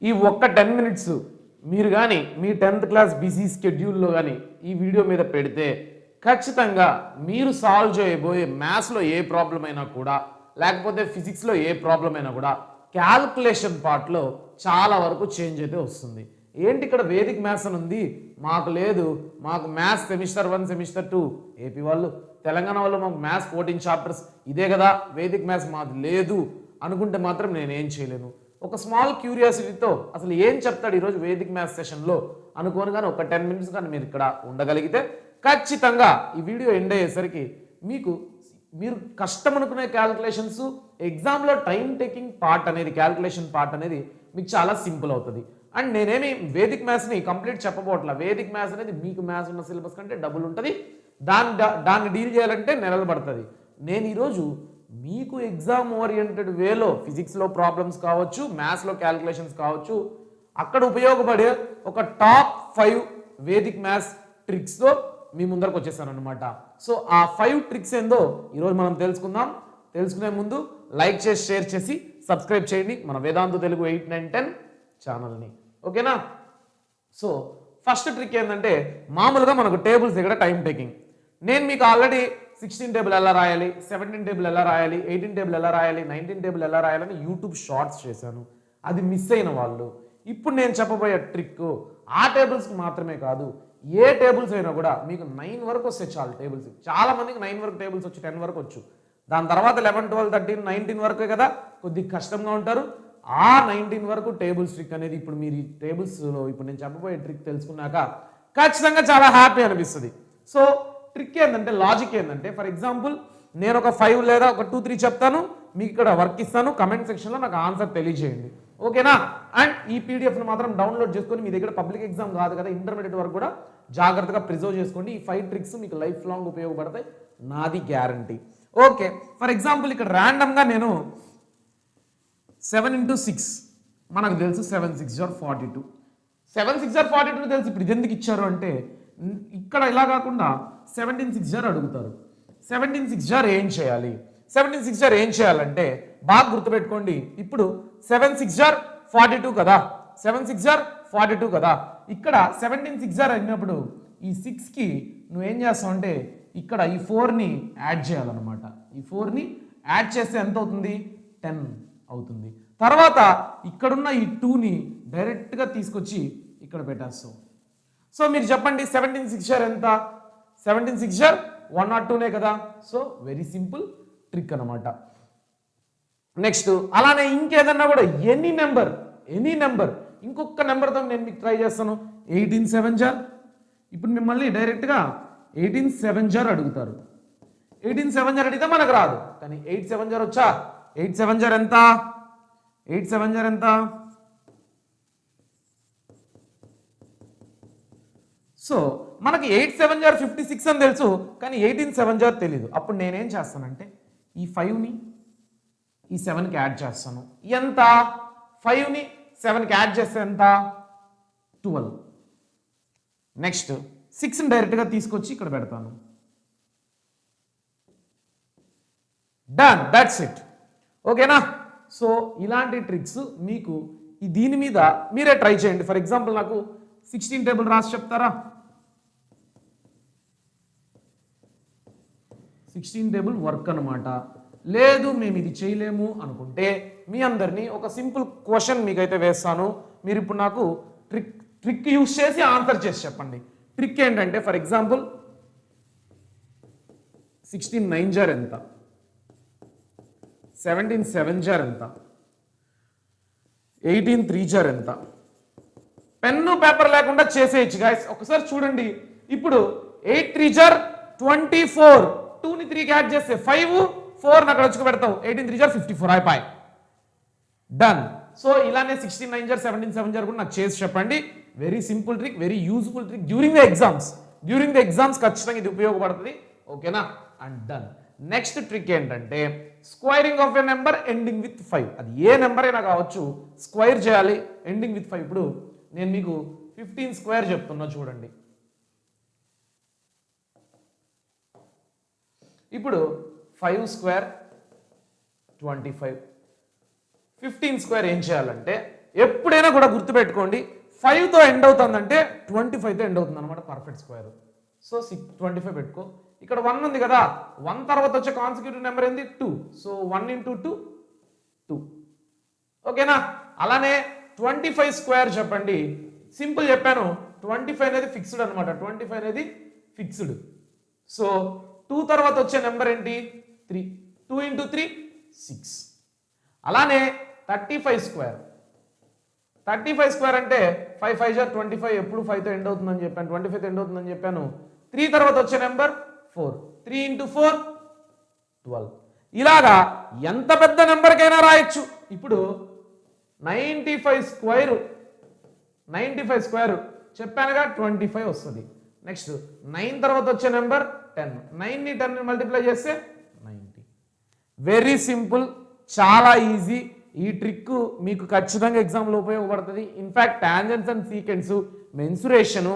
ఈ ఒక్క 10 మినిట్స్ మీరు కానీ మీ 10th క్లాస్ బిజీ స్కెడ్యూల్లో కానీ ఈ వీడియో మీద పెడితే ఖచ్చితంగా మీరు సాల్వ్ చేయబోయే మ్యాథ్స్లో ఏ ప్రాబ్లం అయినా కూడా లేకపోతే ఫిజిక్స్లో ఏ ప్రాబ్లం అయినా కూడా క్యాల్కులేషన్ పార్ట్లో చాలా వరకు చేంజ్ అయితే వస్తుంది. ఏంటి ఇక్కడ వేదిక్ మ్యాథ్స్ అని ఉంది, మాకు లేదు, మాకు మ్యాథ్స్ సెమిస్టర్ 1 సెమిస్టర్ 2 ఏపీ వాళ్ళు, తెలంగాణ వాళ్ళు మాకు మ్యాథ్స్ 14 చాప్టర్స్ ఇదే కదా వేదిక్ మ్యాథ్స్ మాది లేదు అనుకుంటే మాత్రం నేనేం చేయలేను. ఒక స్మాల్ క్యూరియాసిటీతో అసలు ఏం చెప్తాడు ఈరోజు వేదిక్ మ్యాథ్స్ సెషన్లో అనుకోని కానీ ఒక 10 మినిట్స్ కానీ మీరు ఇక్కడ ఉండగలిగితే ఖచ్చితంగా ఈ వీడియో ఎండ్ అయ్యేసరికి మీరు కష్టం అనుకునే క్యాల్కులేషన్స్ ఎగ్జామ్లో టైం టేకింగ్ పార్ట్ అనేది క్యాల్కులేషన్ పార్ట్ అనేది మీకు చాలా సింపుల్ అవుతుంది. అండ్ నేనేమి వేదిక్ మ్యాథ్స్ని కంప్లీట్ చెప్పబోట్లా. వేదిక్ మ్యాథ్స్ అనేది మీకు మ్యాథ్స్ ఉన్న సిలబస్ కంటే డబుల్ ఉంటుంది. దాన్ని డీల్ చేయాలంటే నెలలు పడుతుంది. నేను ఈరోజు మీకు ఎగ్జామ్ ఓరియంటెడ్ వేలో ఫిజిక్స్లో ప్రాబ్లమ్స్ కావచ్చు, మ్యాథ్స్లో క్యాల్కులేషన్స్ కావచ్చు, అక్కడ ఉపయోగపడే ఒక టాప్ 5 వేదిక్ మ్యాథ్స్ ట్రిక్స్తో మీ ముందరకు వచ్చేసాను అనమాట. సో ఆ 5 ట్రిక్స్ ఏందో ఈరోజు మనం తెలుసుకుందాం. తెలుసుకునే ముందు లైక్ చేసి షేర్ చేసి సబ్స్క్రైబ్ చేయండి మన వేదాంత తెలుగు 8, 9, 10 ఛానల్ని. ఓకేనా? సో ఫస్ట్ ట్రిక్ ఏంటంటే మామూలుగా మనకు టేబుల్స్ దగ్గర టైం టేకింగ్. నేను మీకు ఆల్రెడీ 16 టేబుల్ ఎలా రాయాలి, 17 టేబుల్ ఎలా రాయాలి, 18 టేబుల్ ఎలా రాయాలి, 19 టేబుల్ ఎలా రాయాలని యూట్యూబ్ షార్ట్స్ చేశాను. అది మిస్ అయిన వాళ్ళు ఇప్పుడు నేను చెప్పబోయే ట్రిక్ ఆ టేబుల్స్కి మాత్రమే కాదు, ఏ టేబుల్స్ అయినా కూడా మీకు 9 వరకు వస్తే చాలు టేబుల్స్. చాలా మందికి 9 వరకు టేబుల్స్ వచ్చు, 10 వరకు వచ్చు. దాని తర్వాత 11, 12, 13, 19 వరకే కదా కొద్దిగా కష్టంగా ఉంటారు. ఆ 19 వరకు టేబుల్స్ ట్రిక్ అనేది ఇప్పుడు మీరు ఈ టేబుల్స్లో ఇప్పుడు నేను చెప్పబోయే ట్రిక్ తెలుసుకున్నాక ఖచ్చితంగా చాలా హ్యాపీ అనిపిస్తుంది. సో ట్రిక్ ఏంటంటే, లాజిక్ ఏంటంటే, ఫర్ ఎగ్జాంపుల్ నేను ఒక 5 లేదా ఒక 2, 3 చెప్తాను, మీకు ఇక్కడ వర్క్ ఇస్తాను, కమెంట్ సెక్షన్లో నాకు ఆన్సర్ తెలియజేయండి. ఓకేనా? అండ్ ఈ పీడిఎఫ్ను మాత్రం డౌన్లోడ్ చేసుకొని మీ దగ్గర పబ్లిక్ ఎగ్జామ్ కాదు కదా, ఇంటర్మీడియట్ వరకు కూడా జాగ్రత్తగా ప్రిజర్వ్ చేసుకోండి. ఈ 5 ట్రిక్స్ మీకు లైఫ్ లాంగ్ ఉపయోగపడతాయి, నాది గ్యారంటీ. ఓకే, ఫర్ ఎగ్జాంపుల్ ఇక్కడ ర్యాండమ్గా నేను 7 into 6 మనకు తెలుసు, 7 6 are 42. 7 6 are 42 తెలుసు. ఇప్పుడు ఇది ఎందుకు ఇచ్చారు అంటే ఇక్కడ ఇలా కాకుండా 17 6 are అడుగుతారు. 17 6 are ఏం చేయాలి? 17 6 are ఏం చేయాలంటే బాగా గుర్తుపెట్టుకోండి. ఇప్పుడు 7 6 are 42 కదా, 7 6 are 42 కదా. ఇక్కడ 17 6 are అయినప్పుడు ఈ 6కి నువ్వేం చేస్తావు అంటే ఇక్కడ ఈ 4ని యాడ్ చేయాలన్నమాట. ఈ 4ని యాడ్ చేస్తే ఎంత అవుతుంది? 10 అవుతుంది. తర్వాత ఇక్కడున్న ఈ 2ని డైరెక్ట్గా తీసుకొచ్చి ఇక్కడ పెట్టేస్తాం. సో మీరు చెప్పండి 17 6 are ఎంత? 17 6 are 102నే కదా. సో వెరీ సింపుల్ ట్రిక్ అనమాట. నెక్స్ట్ అలానే ఇంకేదన్నా కూడా ఎనీ నెంబర్ ఇంకొక నెంబర్తో నేను మీకు ట్రై చేస్తాను. 18 7 are ఇప్పుడు మిమ్మల్ని డైరెక్ట్గా 18 7 are అడుగుతారు. 18 7 are అడిగితే మనకు రాదు, కానీ 8 7 are వచ్చా? 8 7 are ఎంత? 8 7 are ఎంత? సో మనకి 8 7 are 56 అని తెలుసు, కానీ 18 7 are తెలీదు. అప్పుడు నేనేం చేస్తానంటే ఈ 5ని ఈ 7కి యాడ్ చేస్తాను. ఎంత? 5ని 7కి యాడ్ చేస్తే ఎంత? 12. నెక్స్ట్ 6ని డైరెక్ట్గా తీసుకొచ్చి ఇక్కడ పెడతాను. Done, that's it. ఓకేనా? సో ఇలాంటి ట్రిక్స్ మీకు దీని మీద మీరే ట్రై చేయండి. ఫర్ ఎగ్జాంపుల్ నాకు 16 టేబుల్ రాసి చెప్తారా? 16 టేబుల్ వర్క్ అనమాట. లేదు మేము ఇది చేయలేము అనుకుంటే మీ అందరినీ ఒక సింపుల్ క్వశ్చన్ మీకైతే వేస్తాను. మీరు ఇప్పుడు నాకు ట్రిక్ యూజ్ చేసి ఆన్సర్ చేసి చెప్పండి. ట్రిక్ ఏంటంటే ఫర్ ఎగ్జాంపుల్ 16 9 are ఎంత? 17 7 are ఎంత? 18 3 are ఎంత? పెన్ను పేపర్ లేకుండా చేసేయచ్చు గాయస్. ఒకసారి చూడండి. ఇప్పుడు 8 3 are 24, 2ని 3కి యాడ్ చేస్తే 5 4 అక్కడ వచ్చి పెడతావు, 18 3 are 54 అయిపోయి. డన్. సో ఇలానే 16 9 are 17 7 are కూడా నాకు చేసి చెప్పండి. Very simple trick, very useful trick during the exams ఖచ్చితంగా ఇది ఉపయోగపడుతుంది. ఓకేనా? And done. నెక్స్ట్ ట్రిక్ ఏంటంటే squaring of a number ending with 5. అది ఏ నెంబర్ అయినా కావచ్చు, స్క్వైర్ చేయాలి ఎండింగ్ విత్ 5. ఇప్పుడు నేను మీకు 15 స్క్వేర్ చెప్తున్నా చూడండి. ఇప్పుడు 5 స్క్వేర్ 25, 15 స్క్వేర్ ఏం చేయాలంటే ఎప్పుడైనా కూడా గుర్తుపెట్టుకోండి 5తో ఎండ్ అవుతుందంటే 25తో ఎండ్ అవుతుంది అనమాట పర్ఫెక్ట్ స్క్వేర్. సో 25 పెట్టుకో. ఇక్కడ 1 ఉంది కదా, 1 తర్వాత వచ్చే కాన్సిక్యూటివ్ నెంబర్ ఏంది 2. సో 1 × 2 2. ఓకేనా? అలానే 25 స్క్వేర్ చెప్పండి. సింపుల్ చెప్పాను, 25 అనేది ఫిక్స్డ్ అనమాట. 25 అనేది ఫిక్స్డ్. సో 2 తర్వాత వచ్చే నెంబర్ ఏంటి 3. 2 × 3 6. అలానే 35 స్క్వేర్. 35 స్క్వేర్ అంటే 5 5 జా 25, ఎప్పుడు 5తో ఎండ్ అవుతుందని చెప్పాను, 25తో ఎండ్ అవుతుందని చెప్పాను. 3 తర్వాత వచ్చే నెంబర్ 4. 3 × 4 12. ఇలాగా ఎంత పెద్ద నెంబర్కైనా రాయొచ్చు. ఇప్పుడు 95 స్క్వేర్ చెప్పానుగా 25 వస్తుంది. నెక్స్ట్ 9 తర్వాత వచ్చే నెంబర్ 10. 9ని 10ని మల్టిప్లై చేస్తే 90. వెరీ సింపుల్, చాలా ఈజీ. ఈ ట్రిక్ మీకు ఖచ్చితంగా ఎగ్జామ్లో ఉపయోగపడుతుంది. ఇన్ఫ్యాక్ట్ టాంజెంట్స్ అండ్ సీకెండ్స్, మెన్సురేషను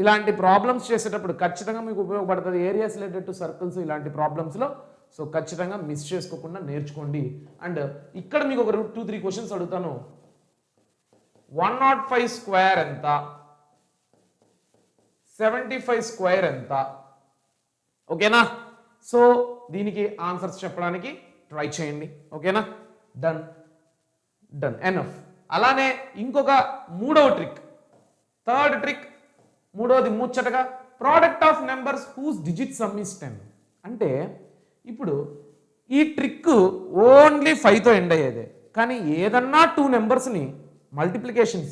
ఇలాంటి ప్రాబ్లమ్స్ చేసేటప్పుడు ఖచ్చితంగా మీకు ఉపయోగపడుతుంది. ఏరియాస్ రిలేటెడ్ టు సర్కిల్స్ ఇలాంటి ప్రాబ్లమ్స్లో. సో ఖచ్చితంగా మిస్ చేసుకోకుండా నేర్చుకోండి. అండ్ ఇక్కడ మీకు ఒక 2-3 క్వశ్చన్స్ అడుగుతాను. 105 స్క్వేర్ ఎంత, 75 స్క్వేర్ ఎంత? ఓకేనా? సో దీనికి ఆన్సర్స్ చెప్పడానికి ట్రై చేయండి. ఓకేనా? Done done enough. అలానే ఇంకొక మూడవ ట్రిక్, థర్డ్ ట్రిక్, మూడవది ముచ్చటగా product of numbers whose digit sum is 10. అంటే ఇప్పుడు ఈ ట్రిక్ ఓన్లీ 5తో ఎండ్ అయ్యేదే. కానీ ఏదన్నా 2 నెంబర్స్ని మల్టిప్లికేషన్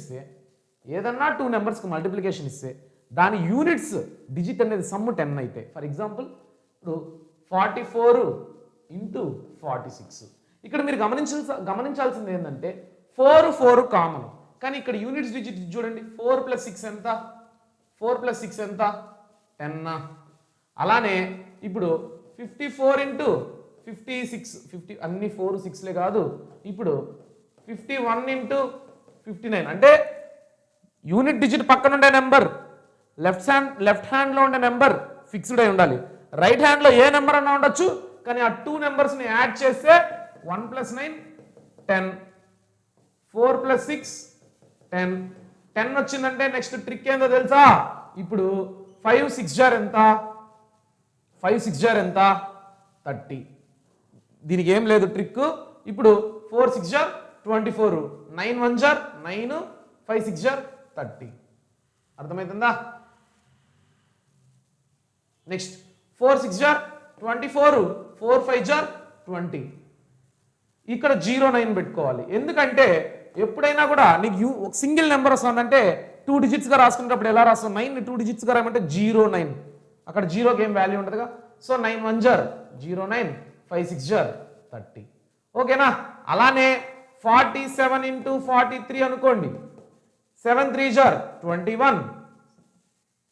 ఇస్తే దాని యూనిట్స్ డిజిట్ అనేది సమ్ 10 అయితే, ఫర్ ఎగ్జాంపుల్ ఇప్పుడు 44 × 46. ఇక్కడ మీరు గమనించాల్సింది ఏంటంటే 4 కామన్, కానీ ఇక్కడ యూనిట్స్ డిజిట్ చూడండి. 4 + 6 ఎంత? 4 + 6 ఎంత? 10. అలానే ఇప్పుడు 54 × 56, 50 అన్ని 4 6లే కాదు. ఇప్పుడు 51 × 59 అంటే యూనిట్ డిజిట్ పక్కన ఉండే నెంబర్ లెఫ్ట్ హ్యాండ్లో ఉండే నెంబర్ ఫిక్స్డ్ అయి ఉండాలి. రైట్ హ్యాండ్లో ఏ నెంబర్ అన్నా ఉండొచ్చు, కానీ ఆ 2 నెంబర్స్ని యాడ్ చేస్తే 1 + 9 10, 4 + 6 10. 10 వచ్చిందంటే నెక్స్ట్ ట్రిక్ ఏందో తెలుసా? ఇప్పుడు 5 6 జార్ ఎంత? 5 6 జార్ ఎంత? 30. దీనికి ఏం లేదు ట్రిక్. ఇప్పుడు 4 6 జార్ 24, 9 1 జార్ 9, 5 6 జార్ 30. అర్థమవుతుందా? నెక్స్ట్ 4 6 జార్ 24, 4 5 జార్ 20. ఇక్కడ 09 పెట్టుకోవాలి. ఎందుకంటే ఎప్పుడైనా కూడా నీకు ఒక సింగిల్ నెంబర్ వస్తుందంటే 2 డిజిట్స్గా రాసుకునేటప్పుడు ఎలా రాస్తాం? 9ని 2 డిజిట్స్గా రాయమంటే 09. అక్కడ 0కి ఏం వాల్యూ ఉంటుందిగా. సో 9 1 జార్ 09, 5 6 జార్ 30. ఓకేనా? అలానే 47 × 43 అనుకోండి. 7 3 జార్ 21.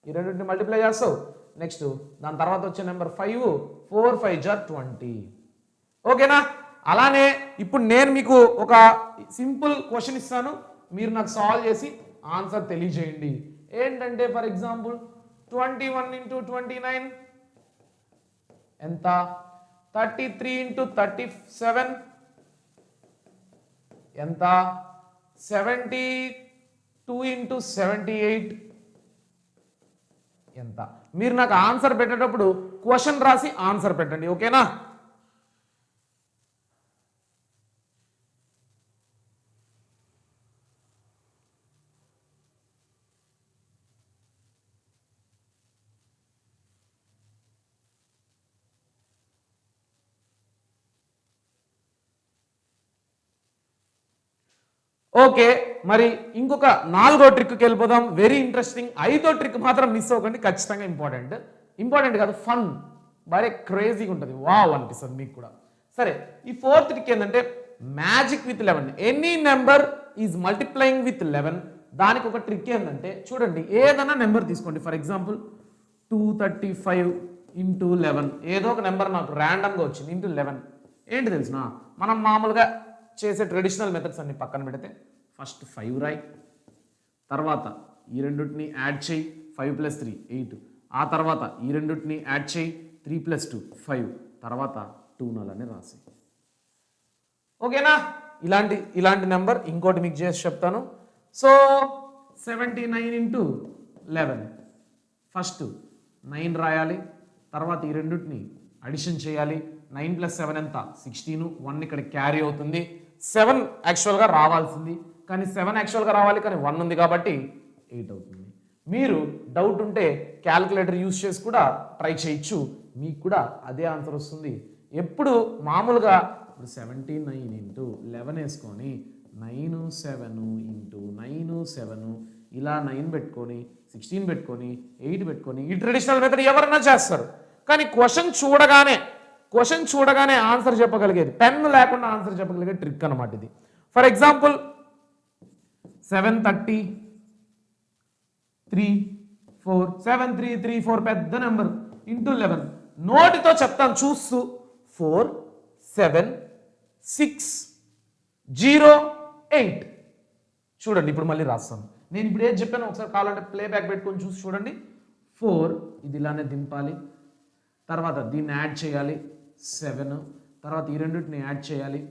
ఈ రెండింటిని మల్టిప్లై చేస్తావు. నెక్స్ట్ దాని తర్వాత వచ్చే నెంబర్ 5, 4 5 జార్ 20. ఓకేనా? అలానే ఇప్పుడు నేను మీకు ఒక సింపుల్ క్వశ్చన్ ఇస్తాను, మీరు నాకు సాల్వ్ చేసి ఆన్సర్ తెలియజేయండి. ఏంటంటే ఫర్ ఎగ్జాంపుల్ 21 × 29 ఎంత? 33 × 37 ఎంత? 72 × 78 ఎంత? మీరు నాకు ఆన్సర్ పెట్టేటప్పుడు క్వశ్చన్ రాసి ఆన్సర్ పెట్టండి. ఓకేనా? ఓకే, మరి ఇంకొక 4వ ట్రిక్కి వెళ్ళిపోదాం. Very interesting. 5వ ట్రిక్ మాత్రం మిస్ అవ్వకండి, ఖచ్చితంగా ఇంపార్టెంట్ కాదు, ఫన్, బాగా క్రేజీగా ఉంటుంది, వావ్ అనిపిస్తుంది మీకు కూడా. సరే, ఈ 4th ట్రిక్ ఏంటంటే magic with 11. Any number is multiplying with 11. దానికి ఒక ట్రిక్ ఏంటంటే చూడండి, ఏదైనా నెంబర్ తీసుకోండి. ఫర్ ఎగ్జాంపుల్ 235 × 11, ఏదో ఒక నెంబర్ నాకు ర్యాండమ్గా వచ్చింది, × 11. ఏంటి తెలిసిన, మనం మామూలుగా చేసే ట్రెడిషనల్ మెథడ్స్ అన్ని పక్కన పెడితే ఫస్ట్ 5 రాయి, తర్వాత ఈ రెండింటిని యాడ్ చేయి, 5 + 3 8, ఆ తర్వాత ఈ రెండింటిని యాడ్ చేయి, 3 + 2 5, తర్వాత 2 అని రాసి. ఓకేనా? ఇలాంటి నెంబర్ ఇంకోటి మీకు చేసి చెప్తాను. సో 79 ఇంటూ 11, ఫస్ట్ 9 రాయాలి, తర్వాత ఈ రెండింటిని అడిషన్ చేయాలి. 9 + 7 ఎంత? 16. 1 ఇక్కడ క్యారీ అవుతుంది. 7 యాక్చువల్గా రావాల్సింది, కానీ 7 యాక్చువల్గా రావాలి, కానీ 1 ఉంది కాబట్టి 8 అవుతుంది. మీరు డౌట్ ఉంటే క్యాలిక్యులేటర్ యూజ్ చేసి కూడా ట్రై చేయొచ్చు, మీకు కూడా అదే ఆన్సర్ వస్తుంది. ఎప్పుడు మామూలుగా ఇప్పుడు 79 ఇంటూ 11 వేసుకొని 9 7 ఇంటూ 9 7 ఇలా 9 పెట్టుకొని 16 పెట్టుకొని 8 పెట్టుకొని ఈ ట్రెడిషనల్ మెథడ్ ఎవరైనా చేస్తారు. కానీ క్వశ్చన్ చూడగానే ఆన్సర్ చెప్పగలిగేది, పెన్ లేకుండా ఆన్సర్ చెప్పగలిగే ట్రిక్ అనమాట ఇది. ఫర్ ఎగ్జాంపుల్ 730 3 4 7 3 3 4 పెద్ద నెంబర్ ఇంటూ 11 నోటితో చెప్తాను చూస్తూ 4 7 6 0 8. చూడండి ఇప్పుడు మళ్ళీ రాస్తాను. నేను ఇప్పుడు ఏది చెప్పాను ఒకసారి కావాలంటే ప్లే బ్యాక్ పెట్టుకొని చూసి చూడండి. 4 ఇది ఇలానే దింపాలి, తర్వాత దీన్ని యాడ్ చేయాలి 7, తర్వాత ఈ రెండింటిని యాడ్ చేయాలి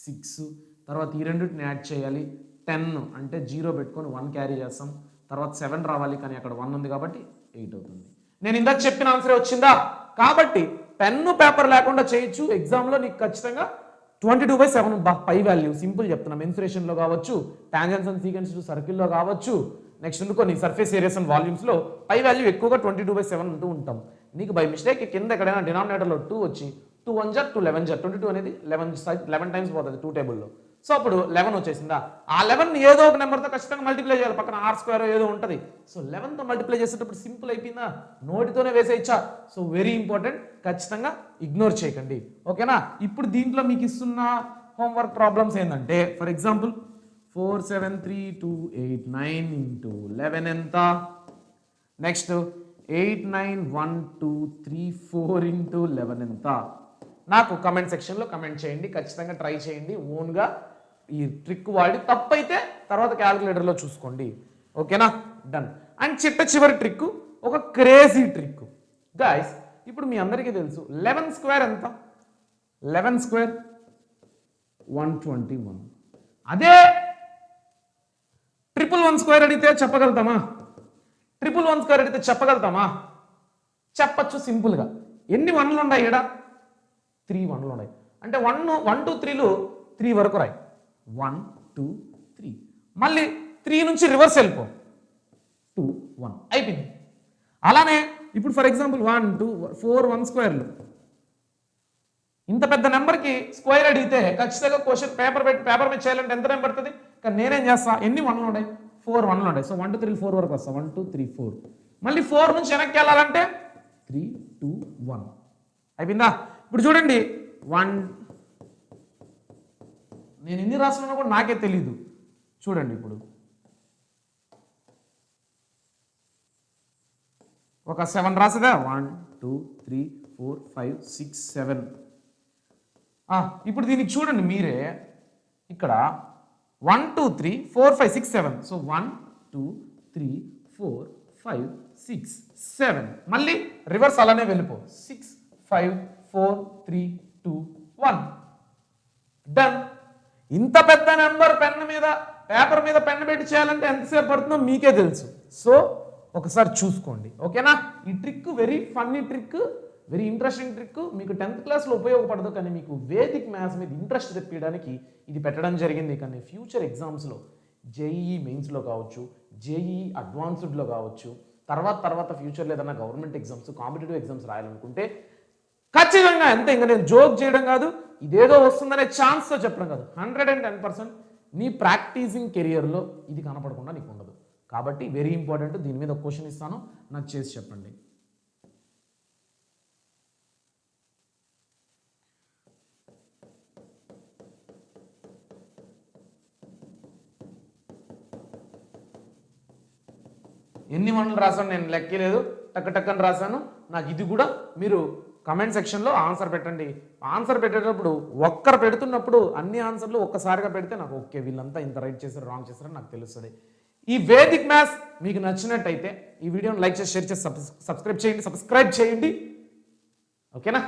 6, తర్వాత ఈ రెండింటిని యాడ్ చేయాలి 10, అంటే 0 పెట్టుకొని 1 క్యారీ చేస్తాం, తర్వాత 7 రావాలి, కానీ అక్కడ 1 ఉంది కాబట్టి 8 అవుతుంది. నేను ఇందాక చెప్పిన ఆన్సరే వచ్చిందా? కాబట్టి పెన్ను పేపర్ లేకుండా చేయొచ్చు. ఎగ్జామ్లో నీకు ఖచ్చితంగా 22/7 పై వాల్యూ సింపుల్ చెప్తున్నా. మెన్సురేషన్లో కావచ్చు, టాంజెన్స్ అండ్ సీకెన్స్ సర్కిల్లో కావచ్చు, నెక్స్ట్ కొన్ని సర్ఫేస్ ఏరియాస్ అండ్ వాల్యూమ్స్లో పై వాల్యూ ఎక్కువగా 22/7 అంటూ ఉంటాం. నీకు బై మిస్టేక్ కింద ఎక్కడైనా డినామినేటర్లో 2 వచ్చి 2 1 జా 2 11 జా 22 అనేది 11 టైమ్స్ పోతుంది 2 టేబుల్లో. సో అప్పుడు 11 వచ్చేసిందా, ఆ 11 ఏదో ఒక నెంబర్తో ఖచ్చితంగా మల్టిప్లై చేయాలి, పక్కన R² ఏదో ఉంటుంది. సో 11తో మల్టిప్లై చేసేటప్పుడు సింపుల్ అయిపోయిందా, నోటితోనే వేసేయచ్చా. సో వెరీ ఇంపార్టెంట్, ఖచ్చితంగా ఇగ్నోర్ చేయకండి, ఓకేనా. ఇప్పుడు దీంట్లో మీకు ఇస్తున్న హోంవర్క్ ప్రాబ్లమ్స్ ఏంటంటే, ఫర్ ఎగ్జాంపుల్ 4 7 3 2 8 9 ఇంటూ 11 ఎంత, నెక్స్ట్ 8 9 1 2 3 4 ఇంటూ 11 ఎంత. నాకు కమెంట్ సెక్షన్లో కమెంట్ చేయండి, ఖచ్చితంగా ట్రై చేయండి ఓన్గా ఈ ట్రిక్ వాడి. తప్పైతే తర్వాత క్యాలిక్యులేటర్లో చూసుకోండి, ఓకేనా. డన్. అండ్ చివరి ట్రిక్, ఒక క్రేజీ ట్రిక్ గైస్. ఇప్పుడు మీ అందరికీ తెలుసు 11² ఎంత, 11² 121. అదే 111² అడిగితే చెప్పగలుగుతామా? 111² అడిగితే చెప్పగలుగుతామా? చెప్పచ్చు సింపుల్గా. ఎన్ని 1లు ఉన్నాయి ఇక్కడ? 3 1లు ఉన్నాయి. అంటే 1 2 3లు 3 వరకు రాయి. 1 2 3, మళ్ళీ 3 నుంచి రివర్స్ వెళ్ళిపో, 2 1 అయిపోయింది. అలానే ఇప్పుడు ఫర్ ఎగ్జాంపుల్ 1 2 4 1²లు, ఇంత పెద్ద నెంబర్కి స్క్వేర్ అడిగితే ఖచ్చితంగా క్వశ్చన్ పేపర్ మీద చేయాలంటే ఎంత టైం పడుతుంది. కానీ నేనేం చేస్తా, ఎన్ని 1లు ఉన్నాయి? 4 1లు ఉన్నాయి. సో 1 2 3 4 వరకు వస్తా, 1 2 3 4. మళ్ళీ 4 నుంచి వెనక్కి వెళ్ళాలంటే 3 2 1 అయిపోయిందా. ఇప్పుడు చూడండి 1, నేను ఎన్ని రాసుకున్నా కూడా నాకే తెలీదు. చూడండి ఇప్పుడు ఒక 7 రాసేదా, 1 2 3 4 5 6 7. ఇప్పుడు దీనికి చూడండి మీరే, ఇక్కడ 1 2 3 4 5 6 7. సో 1 2 3 4 5 6 7, మళ్ళీ రివర్స్ అలానే వెళ్ళిపో, 6 5 4 3 2 1. డన్. ఇంత పెద్ద నెంబర్ పేపర్ మీద పెన్ను పెట్టి చేయాలంటే ఎంతసేపు పడుతుందో మీకే తెలుసు. సో ఒకసారి చూసుకోండి, ఓకేనా. ఈ trick very funny trick, very interesting trick. మీకు 10th క్లాస్లో ఉపయోగపడదు, కానీ మీకు వేదిక్ మ్యాథ్స్ మీద ఇంట్రెస్ట్ తెప్పించడానికి ఇది పెట్టడం జరిగింది. కానీ ఫ్యూచర్ ఎగ్జామ్స్లో జేఈఈ మెయిన్స్లో కావచ్చు, జేఈఈ అడ్వాన్స్డ్లో కావచ్చు, తర్వాత ఫ్యూచర్లో ఏదైనా గవర్నమెంట్ ఎగ్జామ్స్, కాంపిటేటివ్ ఎగ్జామ్స్ రాయాలనుకుంటే ఖచ్చితంగా అంతే. ఇంకా నేను జోక్ చేయడం కాదు, ఇదేదో వస్తుందనే ఛాన్స్తో చెప్పడం కాదు, 110% నీ ప్రాక్టీసింగ్ కెరియర్లో ఇది కనపడకుండా నీకు ఉండదు. కాబట్టి వెరీ ఇంపార్టెంట్. దీని మీద ఒక క్వశ్చన్ ఇస్తాను, నాకు చేసి చెప్పండి. ఎన్ని 1లు రాశాను నేను లెక్కలేదు, టక్కని రాశాను. నాకు ఇది కూడా మీరు కమెంట్ సెక్షన్లో ఆన్సర్ పెట్టండి. ఆన్సర్ పెట్టేటప్పుడు ఒక్కరు పెడుతున్నప్పుడు అన్ని ఆన్సర్లు ఒక్కసారిగా పెడితే నాకు ఓకే వీళ్ళంతా ఇంత రైట్ చేశారు రాంగ్ చేశారని నాకు తెలుస్తుంది. ఈ వేదిక్ మ్యాథ్స్ మీకు నచ్చినట్టయితే ఈ వీడియోని లైక్ చేసి, షేర్ చేసి, సబ్స్క్రైబ్ చేయండి, ఓకేనా.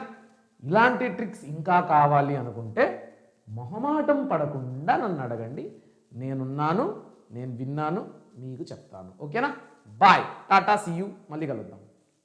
ఇలాంటి ట్రిక్స్ ఇంకా కావాలి అనుకుంటే మొహమాటం పడకుండా నన్ను అడగండి, నేనున్నాను, నేను విన్నాను, మీకు చెప్తాను. ఓకేనా? బాయ్, టాటా, సీ యూ, మళ్ళీ కలుద్దాం.